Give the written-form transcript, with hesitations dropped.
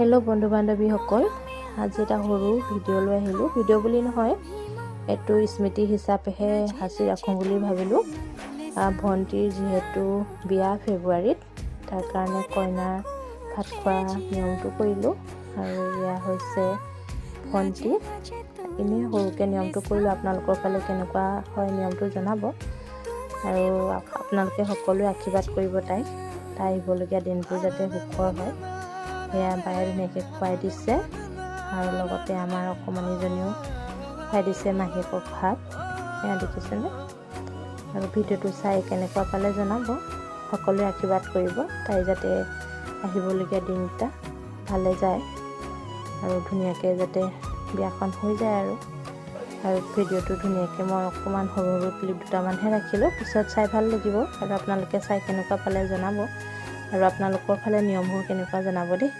hello बंधु बान्धवीসকল আজি এটা সৰু ভিডিঅ' লৈ আহিলোঁ ভিডিঅ' বুলি নহয় এটো স্মৃতি হিচাপেহে হাসি ৰাখোঁ বুলি ভাবিলোঁ ভণ্টিৰ যেহেতু বিয়া ফেব্ৰুৱাৰীত তাৰ কাৰণে কইনাৰ ভাত খোৱা নিয়মটো কৰিলোঁ আৰু ইয়া হৈছে ভণ্টি ইনে সৰুকে নিয়মটো কৰিলোঁ আপোনালোকৰ ফালে কেনেকুৱা হয় নিয়মটো জনাব আৰু আপোনালোকে সকলোৱে আশীৰ্বাদ কৰিব তাই আহিবলগীয়া দিনবোৰ যাতে সুখৰ হয় এয়া বায়ে ধুনীয়াকৈ খুৱাই দিছে আৰু লগতে আমাৰ অকণমানিজনীও খুৱাই দিছে মাহীয়েকক ভাত এয়া দেখিছেনে আৰু ভিডিঅ'টো চাই কেনেকুৱা পালে জনাব সকলোৱে আশীৰ্বাদ কৰিব তাই যাতে আহিবলগীয়া দিনটা ভালে যায় আৰু ধুনীয়াকৈ যাতে বিয়াখন হৈ যায় আৰু ভিডিঅ'টো ধুনীয়াকৈ মই অকণমান সৰু সৰু ক্লিপ দুটামানহে ৰাখিলোঁ পিছত চাই ভাল লাগিব আৰু আপোনালোকে চাই কেনেকুৱা পালে জনাব আৰু আপোনালোকৰ ফালে নিয়মবোৰ কেনেকুৱা জনাব দেই